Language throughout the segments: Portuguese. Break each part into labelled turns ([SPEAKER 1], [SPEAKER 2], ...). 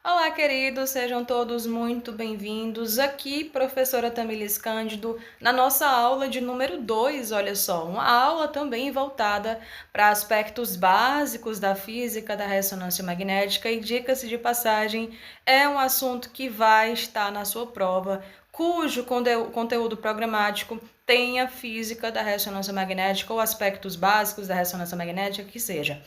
[SPEAKER 1] Olá, queridos, sejam todos muito bem-vindos. Aqui, professora Tamilis Cândido, na nossa aula de número 2, olha só, uma aula também voltada para aspectos básicos da física da ressonância magnética e, dica-se de passagem, é um assunto que vai estar na sua prova, cujo conteúdo programático tenha física da ressonância magnética ou aspectos básicos da ressonância magnética, que seja.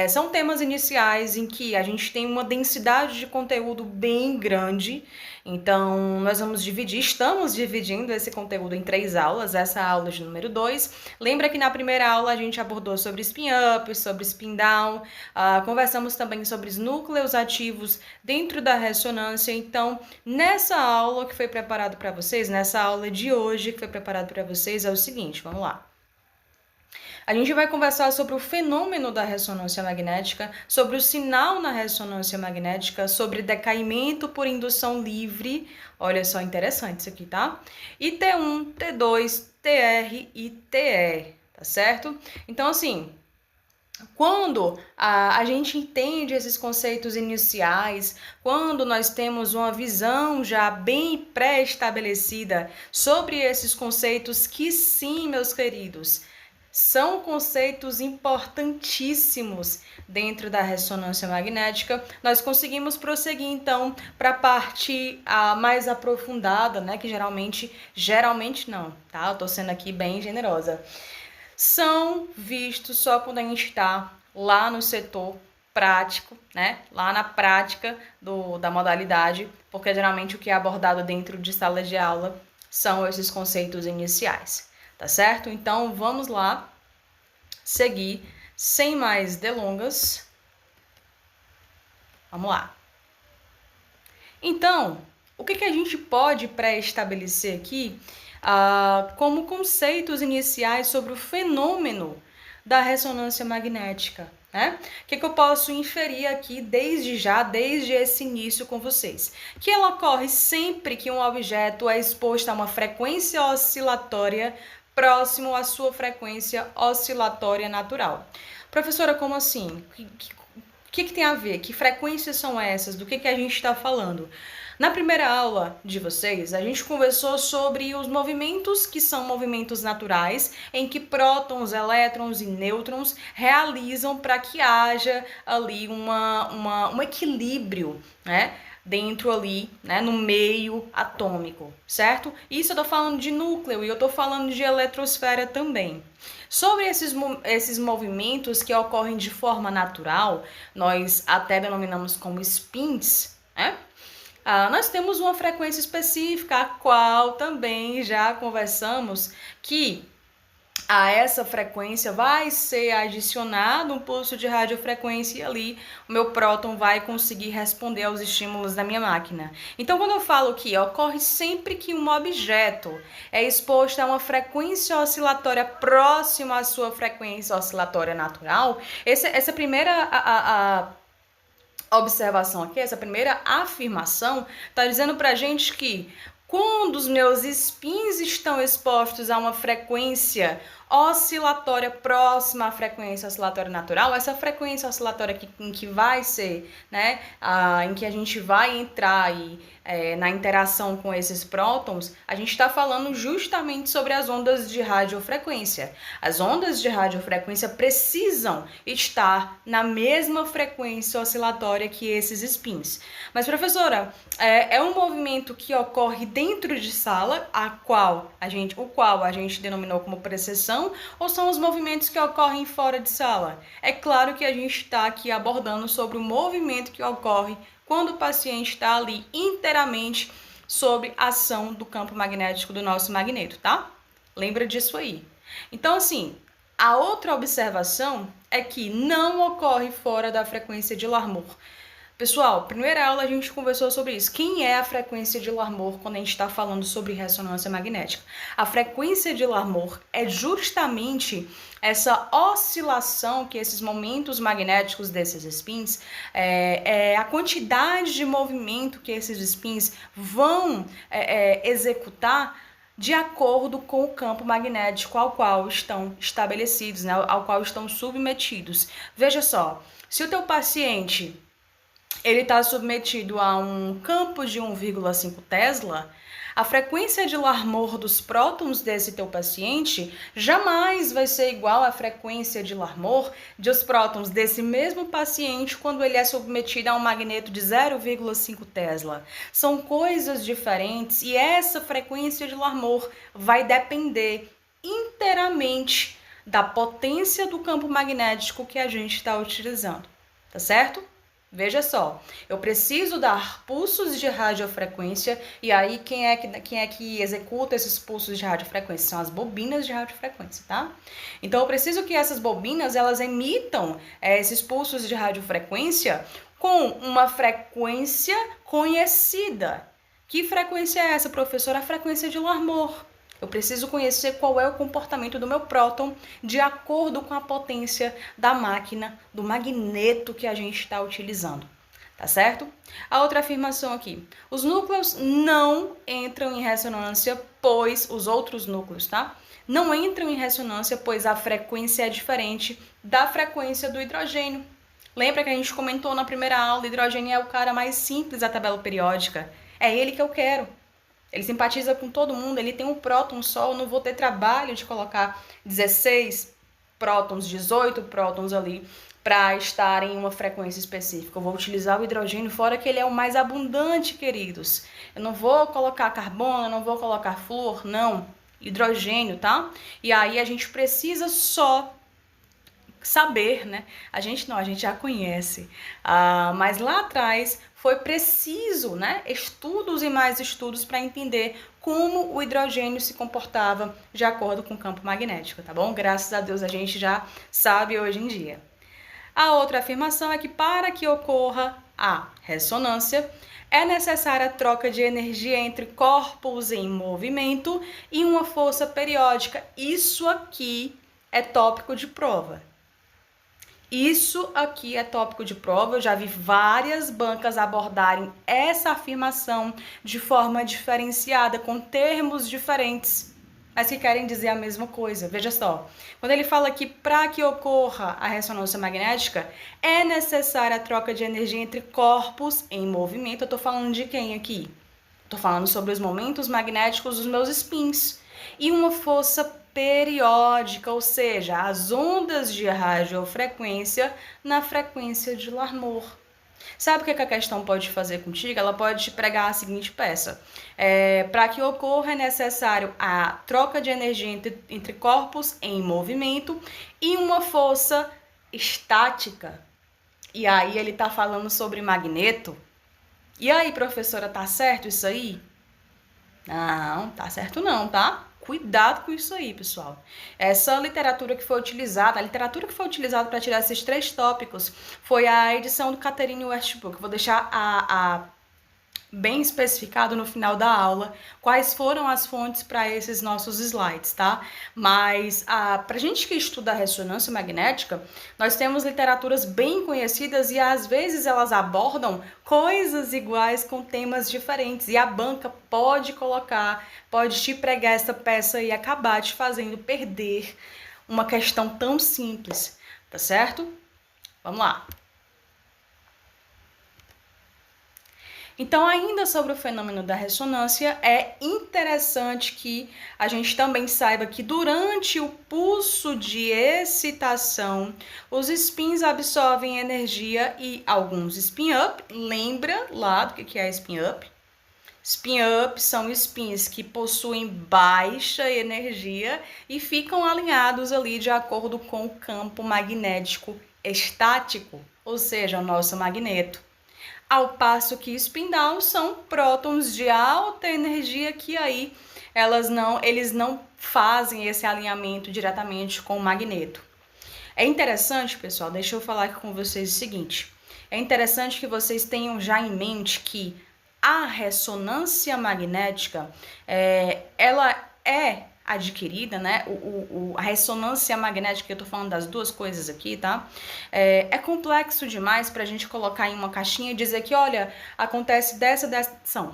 [SPEAKER 1] São temas iniciais em que a gente tem uma densidade de conteúdo bem grande, então nós estamos dividindo esse conteúdo em 3 aulas, essa é a aula de número 2. Lembra que na primeira aula a gente abordou sobre spin-up, sobre spin-down, conversamos também sobre os núcleos ativos dentro da ressonância, então nessa aula que foi preparado para vocês, nessa aula de hoje que foi preparado para vocês é o seguinte, vamos lá. A gente vai conversar sobre o fenômeno da ressonância magnética, sobre o sinal na ressonância magnética, sobre decaimento por indução livre. Olha só, interessante isso aqui, tá? E T1, T2, TR e TE, tá certo? Então, assim, quando a gente entende esses conceitos iniciais, quando nós temos uma visão já bem pré-estabelecida sobre esses conceitos, que sim, meus queridos, são conceitos importantíssimos dentro da ressonância magnética, nós conseguimos prosseguir então para a parte mais aprofundada, né? Que geralmente não, tá? Eu tô sendo aqui bem generosa. São vistos só quando a gente está lá no setor prático, né? Lá na prática da modalidade, porque geralmente o que é abordado dentro de sala de aula são esses conceitos iniciais. Tá certo? Então, vamos lá seguir sem mais delongas. Vamos lá. Então, o que a gente pode pré-estabelecer aqui como conceitos iniciais sobre o fenômeno da ressonância magnética, né? O que eu posso inferir aqui desde esse início com vocês? Que ela ocorre sempre que um objeto é exposto a uma frequência oscilatória próximo à sua frequência oscilatória natural. Professora, como assim? O que tem a ver? Que frequências são essas? Do que a gente está falando? Na primeira aula de vocês, a gente conversou sobre os movimentos que são movimentos naturais, em que prótons, elétrons e nêutrons realizam para que haja ali um equilíbrio, né? Dentro ali, né, no meio atômico, certo? Isso eu tô falando de núcleo e eu tô falando de eletrosfera também. Sobre esses movimentos que ocorrem de forma natural, nós até denominamos como spins, né? Nós temos uma frequência específica, a qual também já conversamos que a essa frequência vai ser adicionado um pulso de radiofrequência e ali o meu próton vai conseguir responder aos estímulos da minha máquina. Então, quando eu falo que ocorre sempre que um objeto é exposto a uma frequência oscilatória próxima à sua frequência oscilatória natural, essa primeira observação aqui, essa primeira afirmação, está dizendo para a gente que quando os meus spins estão expostos a uma frequência oscilatória próxima à frequência oscilatória natural, essa frequência oscilatória em que vai ser, né, em que a gente vai entrar aí, na interação com esses prótons, a gente está falando justamente sobre as ondas de radiofrequência. As ondas de radiofrequência precisam estar na mesma frequência oscilatória que esses spins. Mas, professora, é um movimento que ocorre dentro de sala, o qual a gente denominou como precessão, ou são os movimentos que ocorrem fora de sala? É claro que a gente está aqui abordando sobre o movimento que ocorre quando o paciente está ali inteiramente sob a ação do campo magnético do nosso magneto, tá? Lembra disso aí. Então, assim, a outra observação é que não ocorre fora da frequência de Larmor. Pessoal, primeira aula a gente conversou sobre isso. Quem é a frequência de Larmor quando a gente está falando sobre ressonância magnética? A frequência de Larmor é justamente essa oscilação que esses momentos magnéticos desses spins, a quantidade de movimento que esses spins vão executar de acordo com o campo magnético ao qual estão estabelecidos, né, ao qual estão submetidos. Veja só, se o teu paciente ele está submetido a um campo de 1,5 Tesla, a frequência de Larmor dos prótons desse teu paciente jamais vai ser igual à frequência de Larmor dos prótons desse mesmo paciente quando ele é submetido a um magneto de 0,5 Tesla. São coisas diferentes e essa frequência de Larmor vai depender inteiramente da potência do campo magnético que a gente está utilizando, tá certo? Veja só, eu preciso dar pulsos de radiofrequência e aí quem é que executa esses pulsos de radiofrequência? São as bobinas de radiofrequência, tá? Então eu preciso que essas bobinas elas emitam esses pulsos de radiofrequência com uma frequência conhecida. Que frequência é essa, professora? A frequência de Larmor. Eu preciso conhecer qual é o comportamento do meu próton de acordo com a potência da máquina, do magneto que a gente está utilizando, tá certo? A outra afirmação aqui, os núcleos não entram em ressonância, pois os outros núcleos, tá? Não entram em ressonância, pois a frequência é diferente da frequência do hidrogênio. Lembra que a gente comentou na primeira aula, o hidrogênio é o cara mais simples da tabela periódica. É ele que eu quero. Ele simpatiza com todo mundo, ele tem um próton só, eu não vou ter trabalho de colocar 16 prótons, 18 prótons ali para estar em uma frequência específica. Eu vou utilizar o hidrogênio, fora que ele é o mais abundante, queridos. Eu não vou colocar carbono, eu não vou colocar flúor, não. Hidrogênio, tá? E aí a gente precisa só saber, né? A gente já conhece. Mas lá atrás foi preciso, né? Estudos e mais estudos para entender como o hidrogênio se comportava de acordo com o campo magnético, tá bom? Graças a Deus a gente já sabe hoje em dia. A outra afirmação é que para que ocorra a ressonância, é necessária a troca de energia entre corpos em movimento e uma força periódica. Isso aqui é tópico de prova. Isso aqui é tópico de prova, eu já vi várias bancas abordarem essa afirmação de forma diferenciada, com termos diferentes, mas que querem dizer a mesma coisa. Veja só, quando ele fala que para que ocorra a ressonância magnética, é necessária a troca de energia entre corpos em movimento. Eu estou falando de quem aqui? Estou falando sobre os momentos magnéticos dos meus spins. E uma força periódica, ou seja, as ondas de radiofrequência na frequência de Larmor. Sabe o que a questão pode fazer contigo? Ela pode te pregar a seguinte peça. Para que ocorra é necessário a troca de energia entre corpos em movimento e uma força estática. E aí ele está falando sobre magneto. E aí, professora, tá certo isso aí? Não, tá certo não, tá? Cuidado com isso aí, pessoal. Essa literatura que foi utilizada, a literatura que foi utilizada para tirar esses 3 tópicos foi a edição do Catherine Westbrook. Vou deixar bem especificado no final da aula quais foram as fontes para esses nossos slides, tá? Mas para gente que estuda a ressonância magnética, nós temos literaturas bem conhecidas e às vezes elas abordam coisas iguais com temas diferentes e a banca pode te pregar essa peça e acabar te fazendo perder uma questão tão simples, tá certo? Vamos lá. Então, ainda sobre o fenômeno da ressonância, é interessante que a gente também saiba que durante o pulso de excitação, os spins absorvem energia e alguns spin-up, lembra lá do que é spin-up? Spin-up são spins que possuem baixa energia e ficam alinhados ali de acordo com o campo magnético estático, ou seja, o nosso magneto. Ao passo que spin down são prótons de alta energia que aí eles não fazem esse alinhamento diretamente com o magneto. É interessante, pessoal, deixa eu falar aqui com vocês o seguinte. É interessante que vocês tenham já em mente que a ressonância magnética, ela é adquirida, né? A ressonância magnética, eu tô falando das duas coisas aqui, tá? É complexo demais pra gente colocar em uma caixinha e dizer que, olha, acontece dessa.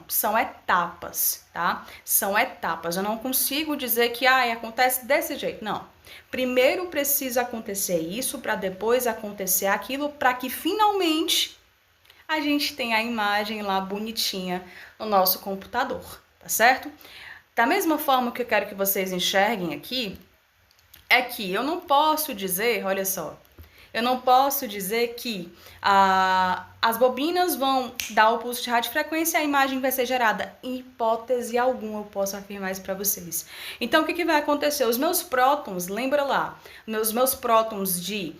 [SPEAKER 1] São etapas, tá? São etapas. Eu não consigo dizer que, acontece desse jeito. Não. Primeiro precisa acontecer isso para depois acontecer aquilo, para que finalmente a gente tem a imagem lá bonitinha no nosso computador, tá certo? Da mesma forma que eu quero que vocês enxerguem aqui, é que eu não posso dizer, olha só, eu não posso dizer que as bobinas vão dar o pulso de radiofrequência e a imagem vai ser gerada. Em hipótese alguma eu posso afirmar isso para vocês. Então, o que vai acontecer? Os meus prótons, lembra lá, meus prótons de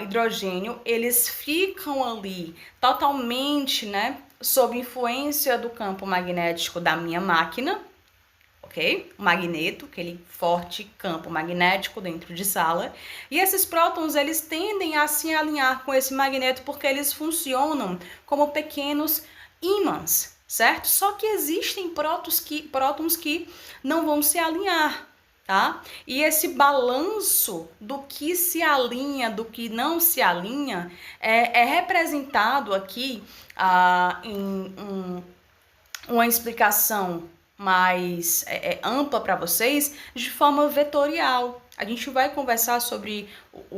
[SPEAKER 1] hidrogênio, eles ficam ali totalmente, né, sob influência do campo magnético da minha máquina, ok? O magneto, aquele forte campo magnético dentro de sala. E esses prótons, eles tendem a se alinhar com esse magneto porque eles funcionam como pequenos ímãs, certo? Só que existem prótons que não vão se alinhar, tá? E esse balanço do que se alinha, do que não se alinha, é representado aqui em uma explicação mais ampla para vocês de forma vetorial. A gente vai conversar sobre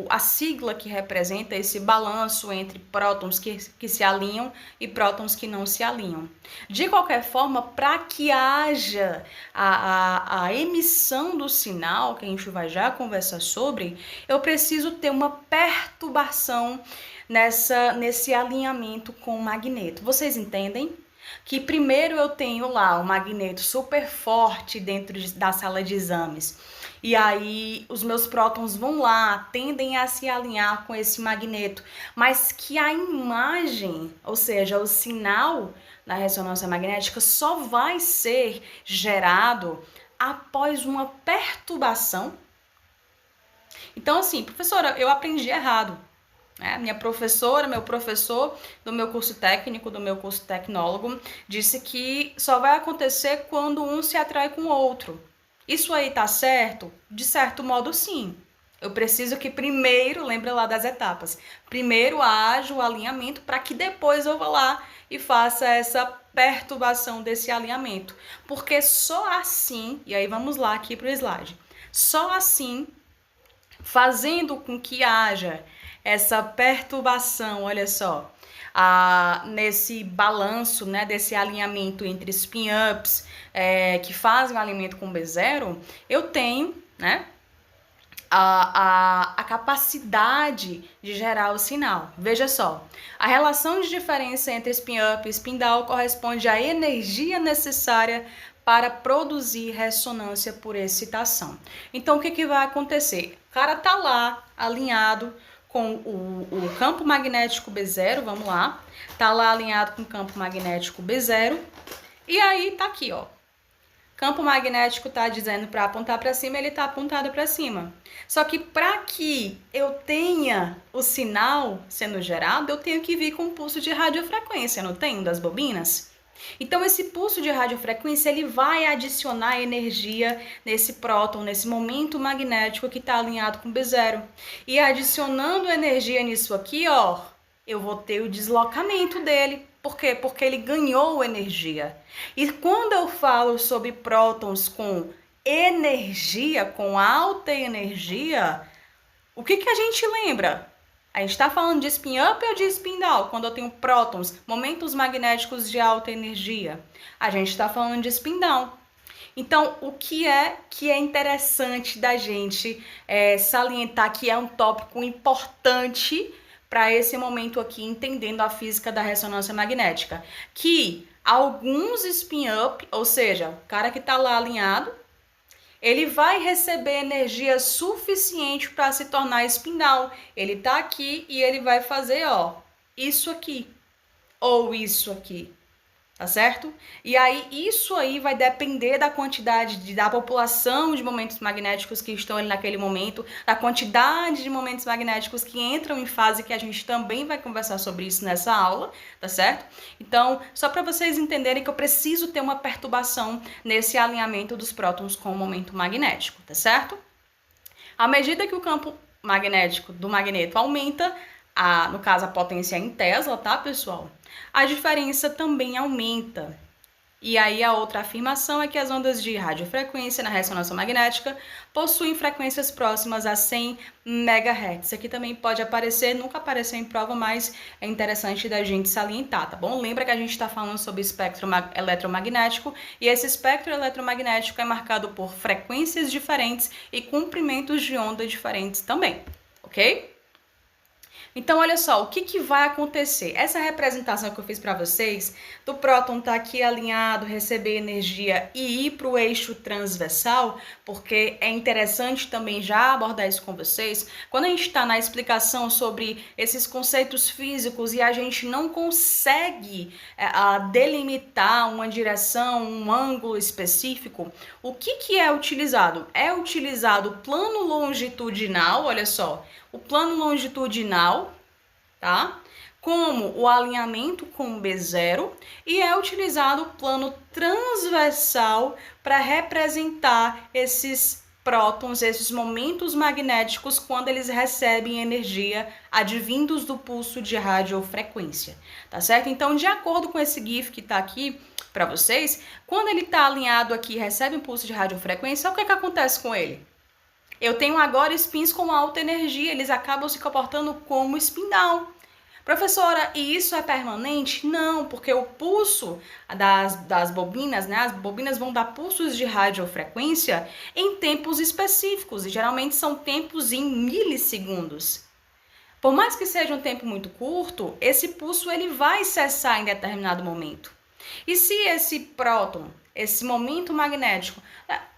[SPEAKER 1] a sigla que representa esse balanço entre prótons que se alinham e prótons que não se alinham. De qualquer forma, para que haja a emissão do sinal, que a gente vai já conversar sobre, eu preciso ter uma perturbação nesse alinhamento com o magneto. Vocês entendem? Que primeiro eu tenho lá um magneto super forte dentro da sala de exames. E aí os meus prótons vão lá, tendem a se alinhar com esse magneto, mas que a imagem, ou seja, o sinal na ressonância magnética só vai ser gerado após uma perturbação. Então assim, professora, eu aprendi errado. Minha professora, meu professor do meu curso técnico, do meu curso tecnólogo, disse que só vai acontecer quando um se atrai com o outro. Isso aí tá certo? De certo modo, sim. Eu preciso que primeiro, lembra lá das etapas, primeiro haja o alinhamento para que depois eu vá lá e faça essa perturbação desse alinhamento. Porque só assim, e aí vamos lá aqui para o slide, só assim, fazendo com que haja essa perturbação, olha só, nesse balanço, né, desse alinhamento entre spin-ups que fazem o alinhamento com B0, eu tenho, né, a capacidade de gerar o sinal. Veja só, a relação de diferença entre spin-up e spin-down corresponde à energia necessária para produzir ressonância por excitação. Então, o que vai acontecer? O cara tá lá alinhado com o campo magnético B0, vamos lá, tá lá alinhado com o campo magnético B0, e aí tá aqui, ó, campo magnético tá dizendo para apontar para cima, ele tá apontado para cima. Só que para que eu tenha o sinal sendo gerado, eu tenho que vir com um pulso de radiofrequência, não tem? Das bobinas? Então, esse pulso de radiofrequência, ele vai adicionar energia nesse próton, nesse momento magnético que está alinhado com B0. E adicionando energia nisso aqui, ó, eu vou ter o deslocamento dele. Por quê? Porque ele ganhou energia. E quando eu falo sobre prótons com energia, com alta energia, o que a gente lembra? A gente está falando de spin-up ou de spin-down? Quando eu tenho prótons, momentos magnéticos de alta energia. A gente está falando de spin-down. Então, o que é interessante da gente salientar, que é um tópico importante para esse momento aqui, entendendo a física da ressonância magnética? Que alguns spin-up, ou seja, o cara que está lá alinhado, ele vai receber energia suficiente para se tornar spin-down. Ele tá aqui e ele vai fazer, ó, isso aqui ou isso aqui, tá certo? E aí isso aí vai depender da quantidade da população de momentos magnéticos que estão ali naquele momento, da quantidade de momentos magnéticos que entram em fase, que a gente também vai conversar sobre isso nessa aula, tá certo? Então, só para vocês entenderem que eu preciso ter uma perturbação nesse alinhamento dos prótons com o momento magnético, tá certo? À medida que o campo magnético do magneto aumenta, no caso a potência em Tesla, tá, pessoal? A diferença também aumenta. E aí a outra afirmação é que as ondas de radiofrequência na ressonância magnética possuem frequências próximas a 100 MHz. Aqui também pode aparecer, nunca apareceu em prova, mas é interessante da gente salientar, tá bom? Lembra que a gente está falando sobre espectro eletromagnético e esse espectro eletromagnético é marcado por frequências diferentes e comprimentos de onda diferentes também, ok? Então, olha só, o que vai acontecer? Essa representação que eu fiz para vocês, do próton estar aqui alinhado, receber energia e ir para o eixo transversal, porque é interessante também já abordar isso com vocês, quando a gente está na explicação sobre esses conceitos físicos e a gente não consegue delimitar uma direção, um ângulo específico, o que é utilizado? É utilizado o plano longitudinal, olha só, o plano longitudinal, tá? Como o alinhamento com B0 e é utilizado o plano transversal para representar esses prótons, esses momentos magnéticos quando eles recebem energia advindos do pulso de radiofrequência, tá certo? Então, de acordo com esse GIF que tá aqui para vocês, quando ele tá alinhado aqui e recebe um pulso de radiofrequência, o que acontece com ele? Eu tenho agora spins com alta energia, eles acabam se comportando como spin down. Professora, e isso é permanente? Não, porque o pulso das bobinas, né? As bobinas vão dar pulsos de radiofrequência em tempos específicos, e geralmente são tempos em milissegundos. Por mais que seja um tempo muito curto, esse pulso ele vai cessar em determinado momento. E se esse próton, esse momento magnético,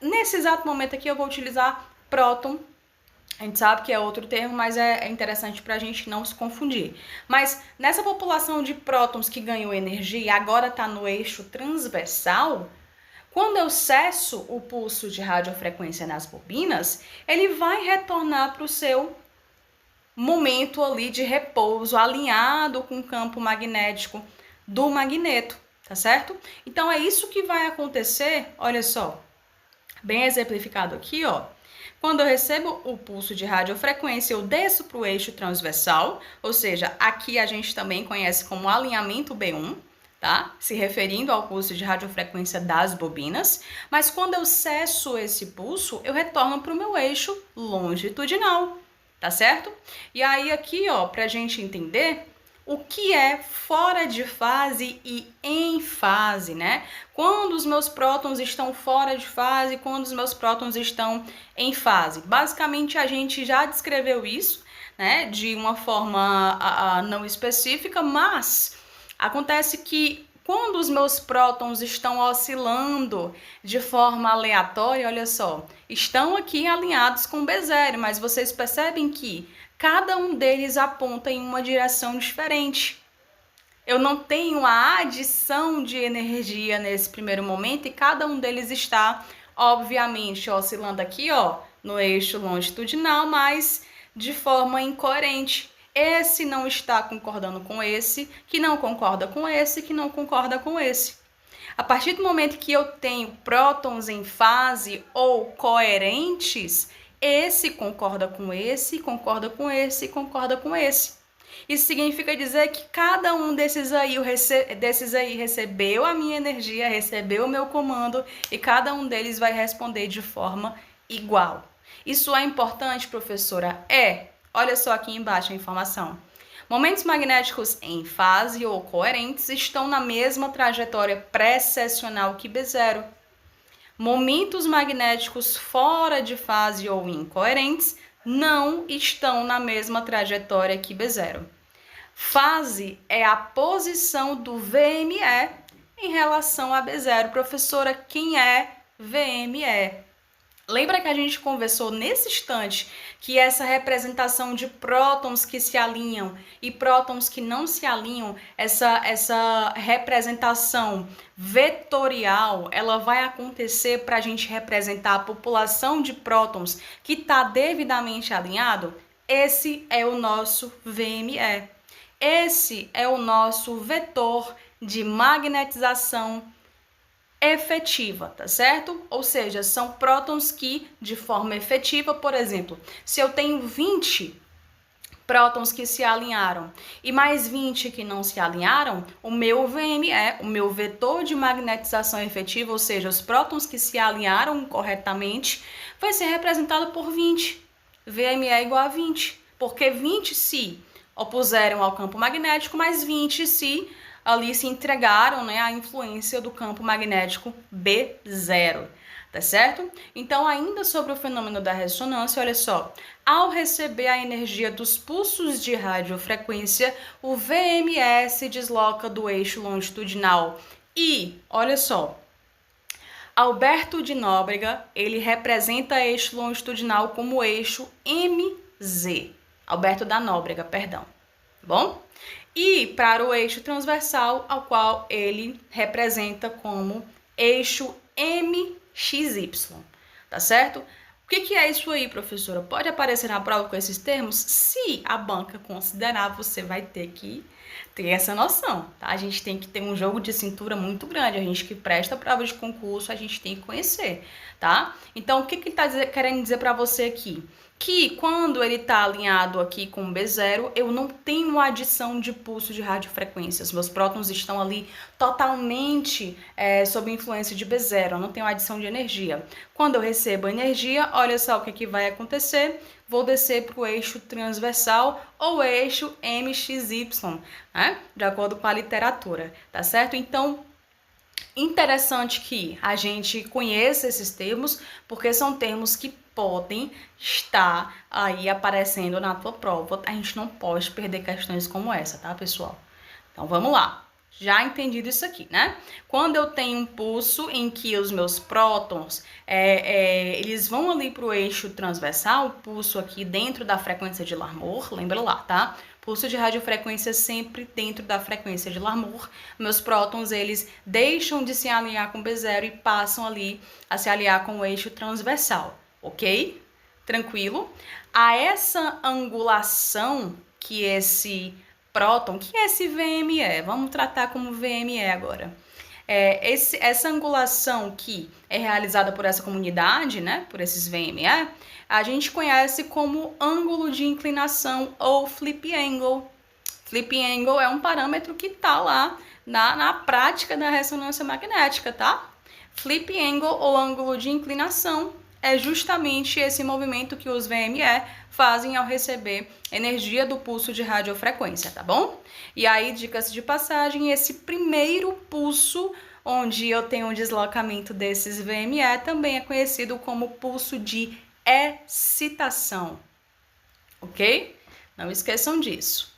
[SPEAKER 1] nesse exato momento aqui eu vou utilizar próton, a gente sabe que é outro termo, mas é interessante para a gente não se confundir. Mas nessa população de prótons que ganhou energia e agora está no eixo transversal, quando eu cesso o pulso de radiofrequência nas bobinas, ele vai retornar para o seu momento ali de repouso, alinhado com o campo magnético do magneto, tá certo? Então é isso que vai acontecer, olha só, bem exemplificado aqui, ó. Quando eu recebo o pulso de radiofrequência, eu desço para o eixo transversal, ou seja, aqui a gente também conhece como alinhamento B1, tá? Se referindo ao pulso de radiofrequência das bobinas. Mas quando eu cesso esse pulso, eu retorno para o meu eixo longitudinal, tá certo? E aí aqui, ó, para a gente entender o que é fora de fase e em fase, né? Quando os meus prótons estão fora de fase, quando os meus prótons estão em fase. Basicamente, a gente já descreveu isso, né? De uma forma não específica, mas acontece que quando os meus prótons estão oscilando de forma aleatória, olha só, estão aqui alinhados com B0, mas vocês percebem que cada um deles aponta em uma direção diferente. Eu não tenho a adição de energia nesse primeiro momento e cada um deles está, obviamente, oscilando aqui, ó, no eixo longitudinal, mas de forma incoerente. Esse não está concordando com esse, que não concorda com esse, que não concorda com esse. A partir do momento que eu tenho prótons em fase ou coerentes, esse concorda com esse, concorda com esse, concorda com esse. Isso significa dizer que cada um desses aí recebeu a minha energia, recebeu o meu comando e cada um deles vai responder de forma igual. Isso é importante, professora? É. Olha só aqui embaixo a informação. Momentos magnéticos em fase ou coerentes estão na mesma trajetória precessional que B0. Momentos magnéticos fora de fase ou incoerentes não estão na mesma trajetória que B0. Fase é a posição do VME em relação a B0. Professora, quem é VME? Lembra que a gente conversou nesse instante que essa representação de prótons que se alinham e prótons que não se alinham, essa representação vetorial, ela vai acontecer para a gente representar a população de prótons que está devidamente alinhado? Esse é o nosso VME. Esse é o nosso vetor de magnetização efetiva, tá certo? Ou seja, são prótons que, de forma efetiva, por exemplo, se eu tenho 20 prótons que se alinharam e mais 20 que não se alinharam, o meu VME, o meu vetor de magnetização efetiva, ou seja, os prótons que se alinharam corretamente, vai ser representado por 20. VME é igual a 20, porque 20 se opuseram ao campo magnético, mais 20 se ali se entregaram, né, à influência do campo magnético B0. Tá certo? Então, ainda sobre o fenômeno da ressonância, olha só. Ao receber a energia dos pulsos de radiofrequência, o VME se desloca do eixo longitudinal. E, olha só, Alberto de Nóbrega, ele representa eixo longitudinal como eixo MZ. Alberto da Nóbrega, perdão. Bom? E para o eixo transversal, ao qual ele representa como eixo MXY, tá certo? O que é isso aí, professora? Pode aparecer na prova com esses termos? Se a banca considerar, você vai ter que ter essa noção, tá? A gente tem que ter um jogo de cintura muito grande. A gente que presta prova de concurso, a gente tem que conhecer, tá? Então, o que ele tá querendo dizer para você aqui? Que quando ele está alinhado aqui com B0, eu não tenho adição de pulso de radiofrequências. Meus prótons estão ali totalmente sob influência de B0, eu não tenho adição de energia. Quando eu recebo energia, olha só o que vai acontecer. Vou descer para o eixo transversal ou eixo MXY, né? De acordo com a literatura, tá certo? Então, interessante que a gente conheça esses termos, porque são termos que podem estar aí aparecendo na tua prova. A gente não pode perder questões como essa, tá, pessoal? Então, vamos lá. Já entendido isso aqui, né? Quando eu tenho um pulso em que os meus prótons, eles vão ali para o eixo transversal, pulso aqui dentro da frequência de Larmor, lembra lá, tá? Pulso de radiofrequência sempre dentro da frequência de Larmor. Meus prótons, eles deixam de se alinhar com B0 e passam ali a se aliar com o eixo transversal, ok? Tranquilo? A essa angulação que esse próton, que é esse VME, vamos tratar como VME agora. Essa angulação que é realizada por essa comunidade, né, por esses VME, a gente conhece como ângulo de inclinação ou flip angle. Flip angle é um parâmetro que está lá na prática da ressonância magnética, tá? Flip angle ou ângulo de inclinação é justamente esse movimento que os VME fazem ao receber energia do pulso de radiofrequência, tá bom? E aí, dica-se de passagem, esse primeiro pulso, onde eu tenho um deslocamento desses VME, também é conhecido como pulso de excitação, ok? Não esqueçam disso.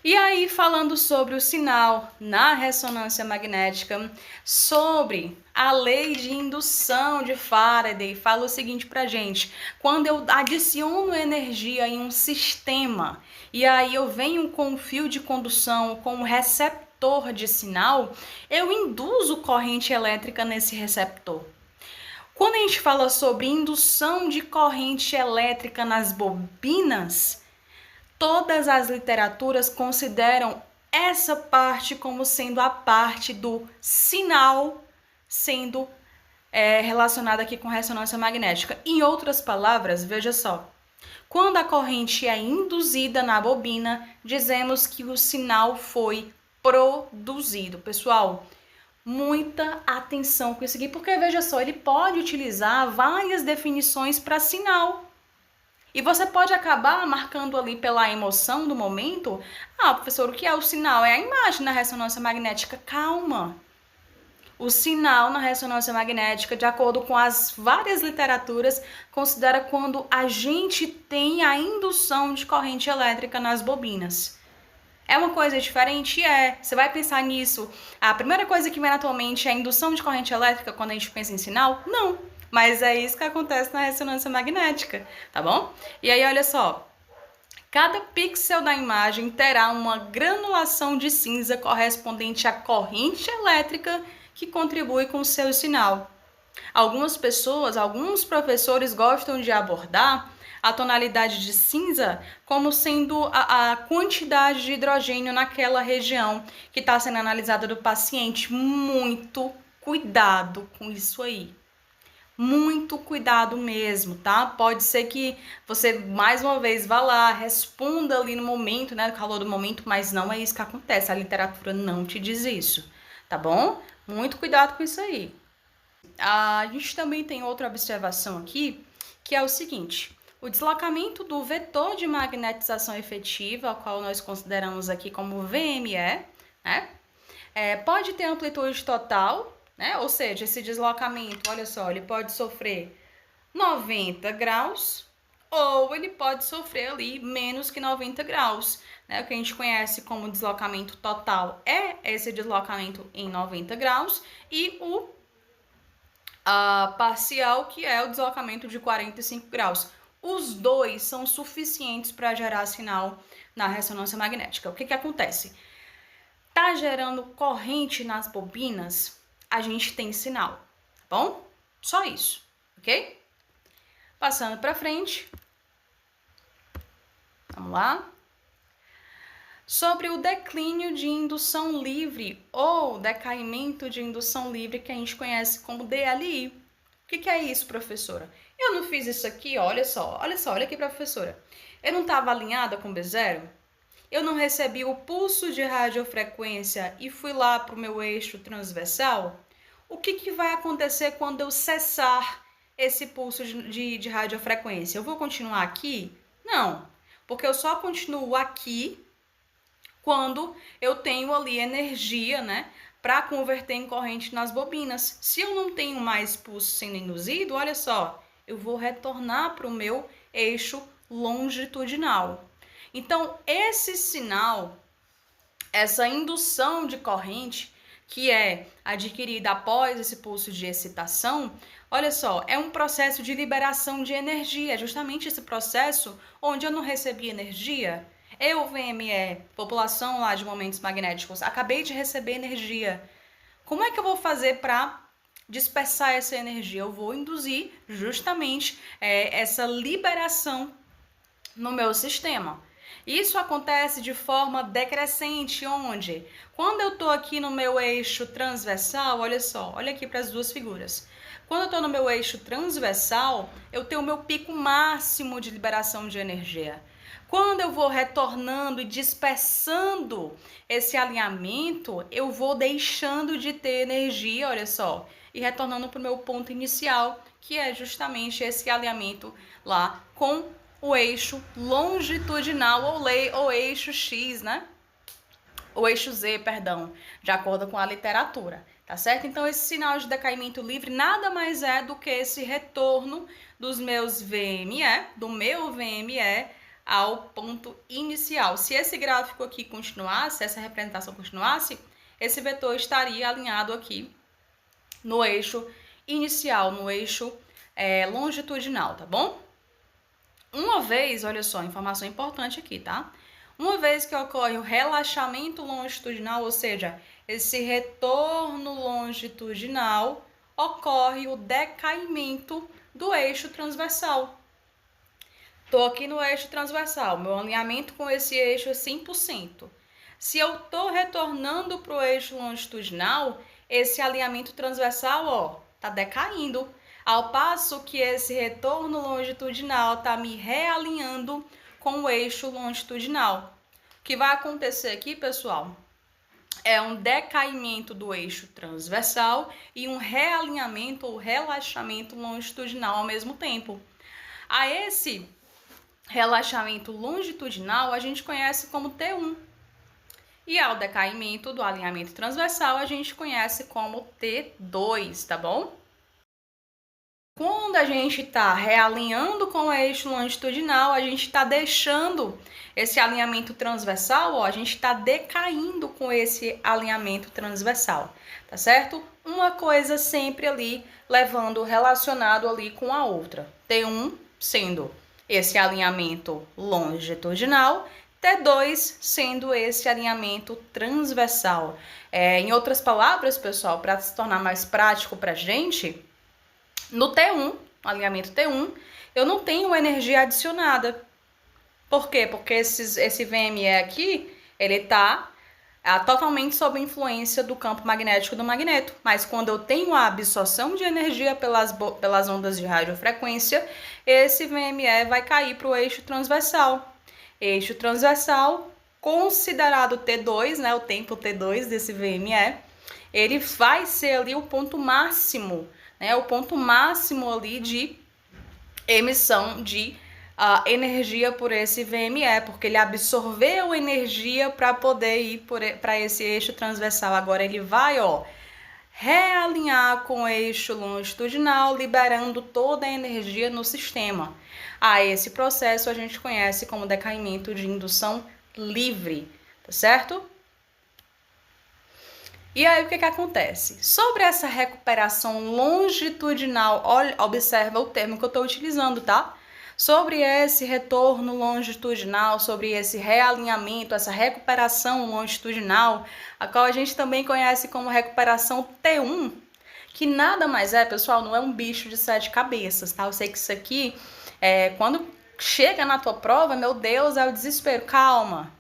[SPEAKER 1] E aí, falando sobre o sinal na ressonância magnética, sobre a lei de indução de Faraday, fala o seguinte pra gente: quando eu adiciono energia em um sistema, e aí eu venho com um fio de condução, com um receptor de sinal, eu induzo corrente elétrica nesse receptor. Quando a gente fala sobre indução de corrente elétrica nas bobinas, todas as literaturas consideram essa parte como sendo a parte do sinal sendo relacionada aqui com ressonância magnética. Em outras palavras, veja só, quando a corrente é induzida na bobina, dizemos que o sinal foi produzido. Pessoal, muita atenção com isso aqui, porque veja só, ele pode utilizar várias definições para sinal. E você pode acabar marcando ali pela emoção do momento. Ah, professor, o que é o sinal? É a imagem na ressonância magnética. Calma. O sinal na ressonância magnética, de acordo com as várias literaturas, considera quando a gente tem a indução de corrente elétrica nas bobinas. É uma coisa diferente? É. Você vai pensar nisso. A primeira coisa que vem na tua mente é a indução de corrente elétrica quando a gente pensa em sinal? Não. Mas é isso que acontece na ressonância magnética, tá bom? E aí, olha só. Cada pixel da imagem terá uma granulação de cinza correspondente à corrente elétrica que contribui com o seu sinal. Algumas pessoas, alguns professores gostam de abordar a tonalidade de cinza como sendo a quantidade de hidrogênio naquela região que está sendo analisada do paciente. Muito cuidado com isso aí. muito cuidado mesmo, tá? Pode ser que você, mais uma vez, vá lá, responda ali no momento, né, no calor do momento, mas não é isso que acontece, a literatura não te diz isso, tá bom? Muito cuidado com isso aí. A gente também tem outra observação aqui, que é o seguinte: o deslocamento do vetor de magnetização efetiva, o qual nós consideramos aqui como VME, né, pode ter amplitude total, né, ou seja, esse deslocamento, olha só, ele pode sofrer 90 graus ou ele pode sofrer ali menos que 90 graus. Né? O que a gente conhece como deslocamento total é esse deslocamento em 90 graus e o parcial, que é o deslocamento de 45 graus. Os dois são suficientes para gerar sinal na ressonância magnética. O que acontece? Tá gerando corrente nas bobinas, a gente tem sinal, tá bom? Só isso, ok? Passando para frente. Vamos lá. Sobre o declínio de indução livre ou decaimento de indução livre, que a gente conhece como DLI. O que é isso, professora? Eu não fiz isso aqui, olha aqui, professora. Eu não estava alinhada com B0? Eu não recebi o pulso de radiofrequência e fui lá para o meu eixo transversal? O que vai acontecer quando eu cessar esse pulso de radiofrequência? Eu vou continuar aqui? Não, porque eu só continuo aqui quando eu tenho ali energia, né, para converter em corrente nas bobinas. Se eu não tenho mais pulso sendo induzido, olha só, eu vou retornar para o meu eixo longitudinal. Então, esse sinal, essa indução de corrente que é adquirida após esse pulso de excitação, olha só, é um processo de liberação de energia, justamente esse processo onde eu não recebi energia. Eu, VME, população lá de momentos magnéticos, acabei de receber energia. Como é que eu vou fazer para dispersar essa energia? Eu vou induzir justamente essa liberação no meu sistema. Isso acontece de forma decrescente, onde? Quando eu estou aqui no meu eixo transversal, olha só, olha aqui para as duas figuras. Quando eu estou no meu eixo transversal, eu tenho o meu pico máximo de liberação de energia. Quando eu vou retornando e dispersando esse alinhamento, eu vou deixando de ter energia, olha só, e retornando para o meu ponto inicial, que é justamente esse alinhamento lá com o eixo longitudinal ou eixo X, né? O eixo Z, perdão, de acordo com a literatura, tá certo? Então, esse sinal de decaimento livre nada mais é do que esse retorno dos meus VME, do meu VME, ao ponto inicial. Se esse gráfico aqui continuasse, essa representação continuasse, esse vetor estaria alinhado aqui no eixo inicial, no eixo longitudinal, tá bom? Uma vez, olha só, informação importante aqui, tá? Uma vez que ocorre o relaxamento longitudinal, ou seja, esse retorno longitudinal, ocorre o decaimento do eixo transversal. Estou aqui no eixo transversal, meu alinhamento com esse eixo é 100%. Se eu estou retornando para o eixo longitudinal, esse alinhamento transversal, ó, tá decaindo. Ao passo que esse retorno longitudinal está me realinhando com o eixo longitudinal. O que vai acontecer aqui, pessoal, é um decaimento do eixo transversal e um realinhamento ou relaxamento longitudinal ao mesmo tempo. A esse relaxamento longitudinal a gente conhece como T1. E ao decaimento do alinhamento transversal a gente conhece como T2, tá bom? Quando a gente está realinhando com o eixo longitudinal, a gente está deixando esse alinhamento transversal, ó, a gente está decaindo com esse alinhamento transversal, tá certo? Uma coisa sempre ali levando relacionado ali com a outra. T1 sendo esse alinhamento longitudinal, T2 sendo esse alinhamento transversal. Em outras palavras, pessoal, para se tornar mais prático para a gente, no T1, alinhamento T1, eu não tenho energia adicionada. Por quê? Porque esse VME aqui, ele está totalmente sob a influência do campo magnético do magneto. Mas quando eu tenho a absorção de energia pelas ondas de radiofrequência, esse VME vai cair para o eixo transversal. Eixo transversal, considerado T2, né, o tempo T2 desse VME, ele vai ser ali o ponto máximo, né, o ponto máximo ali de emissão de energia por esse VME, porque ele absorveu energia para poder ir para esse eixo transversal. Agora ele vai, realinhar com o eixo longitudinal, liberando toda a energia no sistema. Esse processo a gente conhece como decaimento de indução livre, tá certo? E aí o que acontece? Sobre essa recuperação longitudinal, olha, observa o termo que eu estou utilizando, tá? Sobre esse retorno longitudinal, sobre esse realinhamento, essa recuperação longitudinal, a qual a gente também conhece como recuperação T1, que nada mais é, pessoal, não é um bicho de 7 cabeças, tá? Eu sei que isso aqui, quando chega na tua prova, meu Deus, é o desespero. Calma.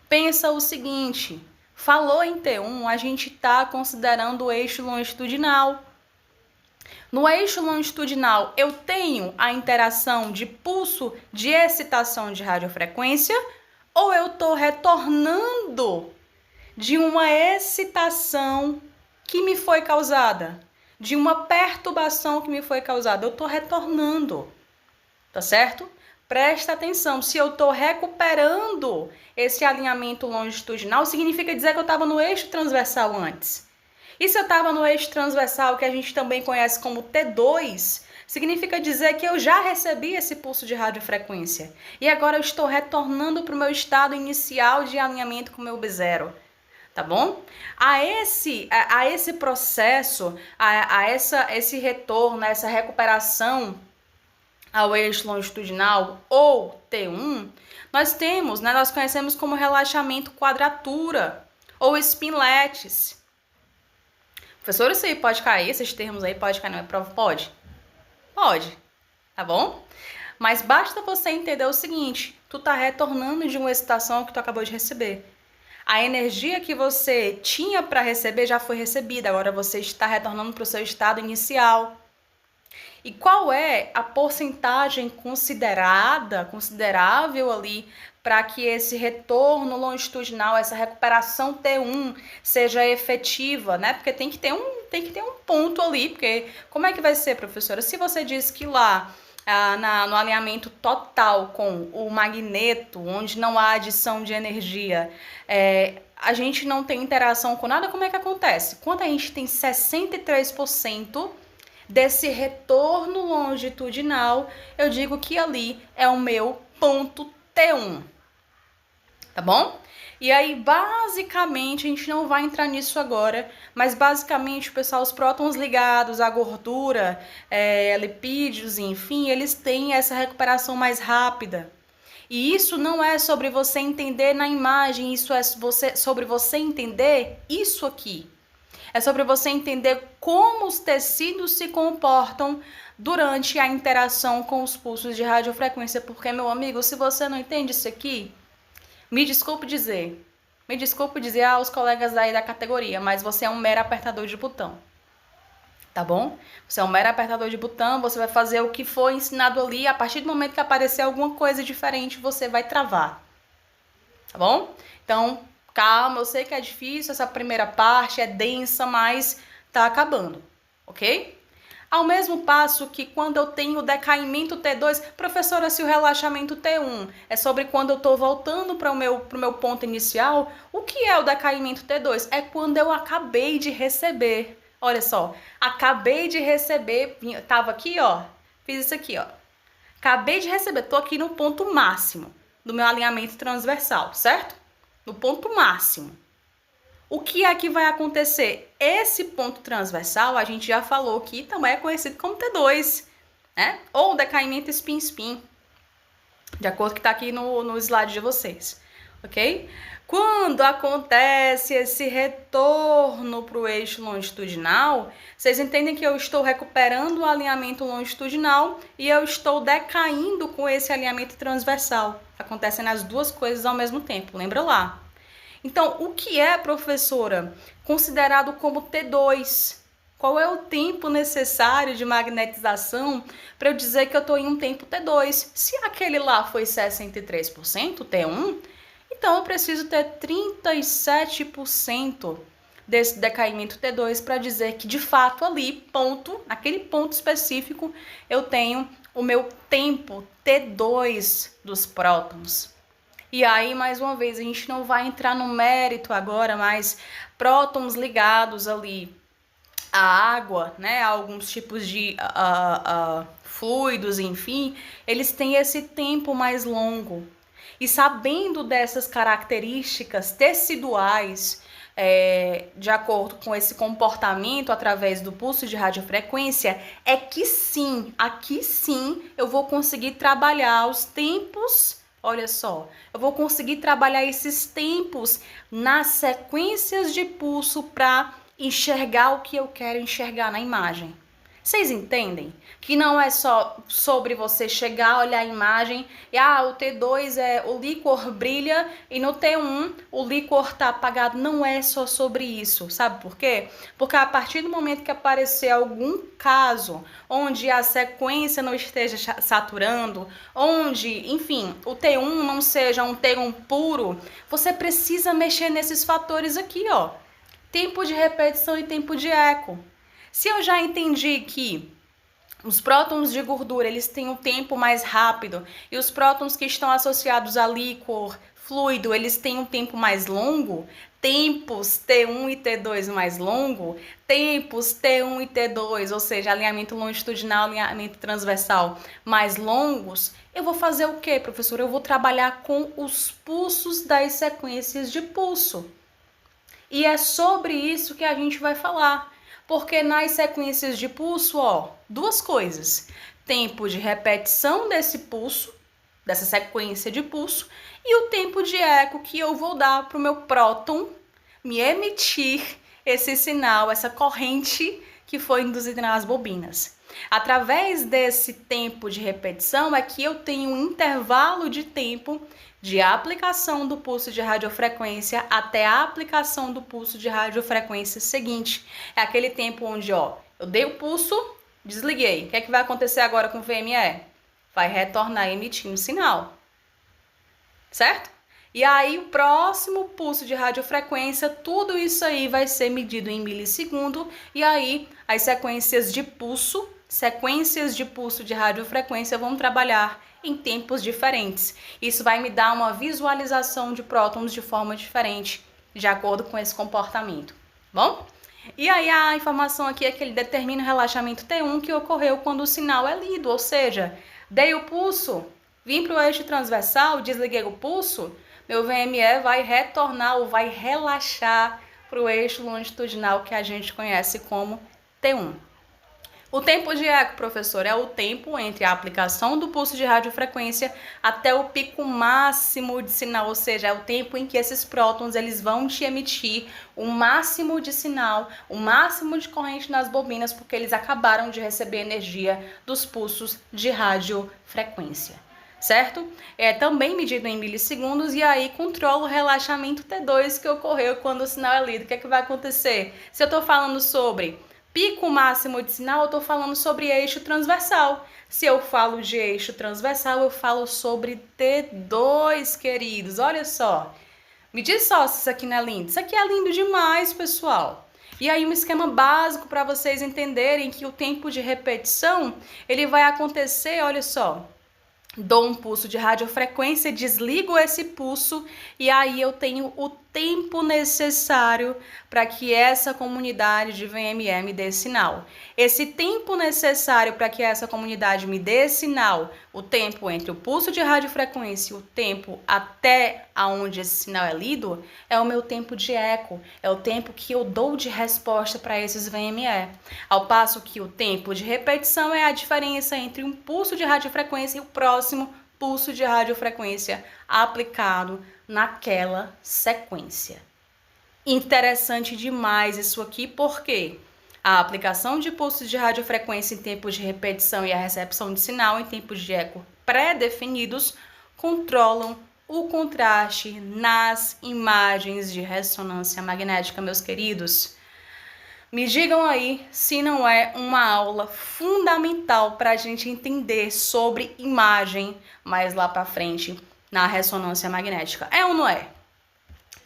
[SPEAKER 1] Pensa o seguinte, falou em T1, a gente está considerando o eixo longitudinal. No eixo longitudinal, eu tenho a interação de pulso de excitação de radiofrequência ou eu estou retornando de uma excitação que me foi causada, de uma perturbação que me foi causada? Eu estou retornando, tá certo? Presta atenção, se eu estou recuperando esse alinhamento longitudinal, significa dizer que eu estava no eixo transversal antes. E se eu estava no eixo transversal, que a gente também conhece como T2, significa dizer que eu já recebi esse pulso de radiofrequência. E agora eu estou retornando para o meu estado inicial de alinhamento com o meu B0. Tá bom? A esse processo, esse retorno, essa recuperação ao eixo longitudinal ou T1, nós conhecemos como relaxamento quadratura ou spinletes. Professor, isso aí pode cair, esses termos aí pode cair na minha prova? Pode. Pode, tá bom? Mas basta você entender o seguinte, tu tá retornando de uma excitação que tu acabou de receber. A energia que você tinha para receber já foi recebida, agora você está retornando para o seu estado inicial. E qual é a porcentagem considerável ali para que esse retorno longitudinal, essa recuperação T1 seja efetiva, né? Porque tem que ter um ponto ali, porque como é que vai ser, professora? Se você diz que lá no alinhamento total com o magneto, onde não há adição de energia, a gente não tem interação com nada, como é que acontece? Quando a gente tem 63% desse retorno longitudinal, eu digo que ali é o meu ponto T1, tá bom? E aí, basicamente, a gente não vai entrar nisso agora, mas basicamente, pessoal, os prótons ligados à gordura, lipídios, enfim, eles têm essa recuperação mais rápida. E isso não é sobre você entender na imagem, isso é sobre você entender isso aqui. É sobre você entender como os tecidos se comportam durante a interação com os pulsos de radiofrequência. Porque, meu amigo, se você não entende isso aqui, me desculpe dizer aos colegas daí da categoria, mas você é um mero apertador de botão. Tá bom? Você é um mero apertador de botão, você vai fazer o que foi ensinado ali, a partir do momento que aparecer alguma coisa diferente, você vai travar. Tá bom? Então, calma, eu sei que é difícil, essa primeira parte é densa, mas tá acabando, ok? Ao mesmo passo que quando eu tenho o decaimento T2, professora, se o relaxamento T1 é sobre quando eu tô voltando para o meu ponto inicial, o que é o decaimento T2? É quando eu acabei de receber. Olha só, acabei de receber, tava aqui, fiz isso aqui, acabei de receber, tô aqui no ponto máximo do meu alinhamento transversal, certo? No ponto máximo. O que é que vai acontecer? Esse ponto transversal, a gente já falou que também é conhecido como T2, né? Ou decaimento spin-spin, de acordo com o que está aqui no slide de vocês, ok? Quando acontece esse retorno para o eixo longitudinal, vocês entendem que eu estou recuperando o alinhamento longitudinal e eu estou decaindo com esse alinhamento transversal. Acontecem as duas coisas ao mesmo tempo, lembra lá? Então, o que é, professora, considerado como T2? Qual é o tempo necessário de magnetização para eu dizer que eu estou em um tempo T2? Se aquele lá foi 63% T1, então eu preciso ter 37% desse decaimento T2 para dizer que de fato ali, ponto, naquele ponto específico, eu tenho o meu tempo T2 dos prótons. E aí, mais uma vez, a gente não vai entrar no mérito agora, mas prótons ligados ali à água, né, a alguns tipos de fluidos, enfim, eles têm esse tempo mais longo. E sabendo dessas características teciduais, de acordo com esse comportamento através do pulso de radiofrequência, é que sim, aqui sim, eu vou conseguir trabalhar os tempos. Olha só, eu vou conseguir trabalhar esses tempos nas sequências de pulso para enxergar o que eu quero enxergar na imagem. Vocês entendem? Que não é só sobre você chegar, olhar a imagem e o T2 o líquor brilha e no T1 o líquor tá apagado. Não é só sobre isso, sabe por quê? Porque a partir do momento que aparecer algum caso onde a sequência não esteja saturando, onde, enfim, o T1 não seja um T1 puro, você precisa mexer nesses fatores aqui, ó. Tempo de repetição e tempo de eco. Se eu já entendi que os prótons de gordura, eles têm um tempo mais rápido e os prótons que estão associados a líquor, fluido, eles têm um tempo mais longo, tempos T1 e T2 mais longo, tempos T1 e T2, ou seja, alinhamento longitudinal, alinhamento transversal mais longos, eu vou fazer o quê, professor? Eu vou trabalhar com os pulsos das sequências de pulso. E é sobre isso que a gente vai falar. Porque nas sequências de pulso, duas coisas. Tempo de repetição desse pulso, dessa sequência de pulso, e o tempo de eco que eu vou dar para o meu próton me emitir esse sinal, essa corrente que foi induzida nas bobinas. Através desse tempo de repetição é que eu tenho um intervalo de tempo de aplicação do pulso de radiofrequência até a aplicação do pulso de radiofrequência seguinte. É aquele tempo onde, eu dei o pulso, desliguei. O que é que vai acontecer agora com o VME? Vai retornar emitindo sinal. Certo? E aí, o próximo pulso de radiofrequência, tudo isso aí vai ser medido em milissegundo. E aí, as sequências de pulso de radiofrequência vão trabalhar em tempos diferentes. Isso vai me dar uma visualização de prótons de forma diferente, de acordo com esse comportamento. Bom? E aí a informação aqui é que ele determina o relaxamento T1 que ocorreu quando o sinal é lido, ou seja, dei o pulso, vim para o eixo transversal, desliguei o pulso, meu VME vai retornar ou vai relaxar para o eixo longitudinal que a gente conhece como T1. O tempo de eco, professor, é o tempo entre a aplicação do pulso de radiofrequência até o pico máximo de sinal, ou seja, é o tempo em que esses prótons eles vão te emitir o máximo de sinal, o máximo de corrente nas bobinas, porque eles acabaram de receber energia dos pulsos de radiofrequência. Certo? É também medido em milissegundos e aí controla o relaxamento T2 que ocorreu quando o sinal é lido. O que é que vai acontecer? Se eu estou falando sobre pico máximo de sinal, eu estou falando sobre eixo transversal. Se eu falo de eixo transversal, eu falo sobre T2, queridos. Olha só. Me diz só se isso aqui não é lindo. Isso aqui é lindo demais, pessoal. E aí um esquema básico para vocês entenderem que o tempo de repetição, ele vai acontecer, olha só. Dou um pulso de radiofrequência, desligo esse pulso e aí eu tenho o tempo necessário para que essa comunidade de VME me dê sinal. Esse tempo necessário para que essa comunidade me dê sinal, o tempo entre o pulso de radiofrequência e o tempo até aonde esse sinal é lido, é o meu tempo de eco, é o tempo que eu dou de resposta para esses VME. Ao passo que o tempo de repetição é a diferença entre um pulso de radiofrequência e o próximo pulso de radiofrequência aplicado naquela sequência. Interessante demais isso aqui, porque a aplicação de pulsos de radiofrequência em tempos de repetição e a recepção de sinal em tempos de eco pré-definidos controlam o contraste nas imagens de ressonância magnética, meus queridos? Me digam aí se não é uma aula fundamental para a gente entender sobre imagem mais lá para frente na ressonância magnética. É ou não é?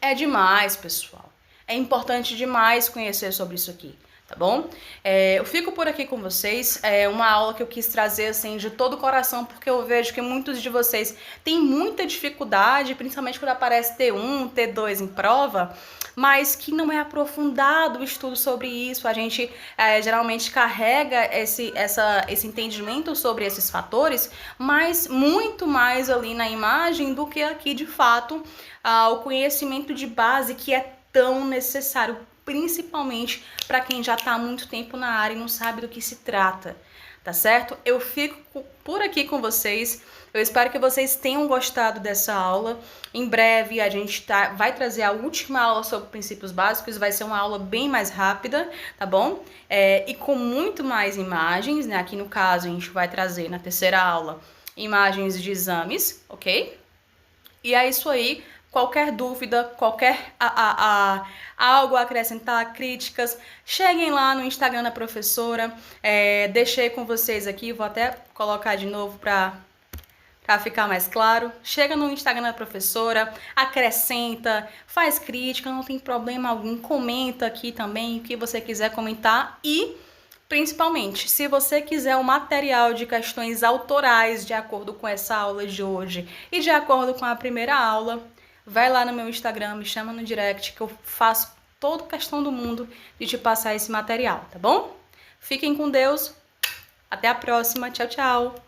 [SPEAKER 1] É demais, pessoal. É importante demais conhecer sobre isso aqui, tá bom? Eu fico por aqui com vocês. É uma aula que eu quis trazer assim de todo o coração, porque eu vejo que muitos de vocês têm muita dificuldade, principalmente quando aparece T1, T2 em prova, mas que não é aprofundado o estudo sobre isso. A gente geralmente carrega esse entendimento sobre esses fatores, mas muito mais ali na imagem do que aqui de fato o conhecimento de base que é tão necessário, principalmente para quem já está há muito tempo na área e não sabe do que se trata, tá certo? Eu fico por aqui com vocês. Eu espero que vocês tenham gostado dessa aula. Em breve a gente vai trazer a última aula sobre princípios básicos, vai ser uma aula bem mais rápida, tá bom? E com muito mais imagens, né? Aqui no caso a gente vai trazer na terceira aula imagens de exames, ok? E é isso aí. Qualquer dúvida, qualquer algo a acrescentar, críticas, cheguem lá no Instagram da professora. Deixei com vocês aqui, vou até colocar de novo para ficar mais claro. Chega no Instagram da professora, acrescenta, faz crítica, não tem problema algum. Comenta aqui também o que você quiser comentar e, principalmente, se você quiser o material de questões autorais de acordo com essa aula de hoje e de acordo com a primeira aula, vai lá no meu Instagram, me chama no direct que eu faço toda questão do mundo de te passar esse material, tá bom? Fiquem com Deus, até a próxima, tchau, tchau!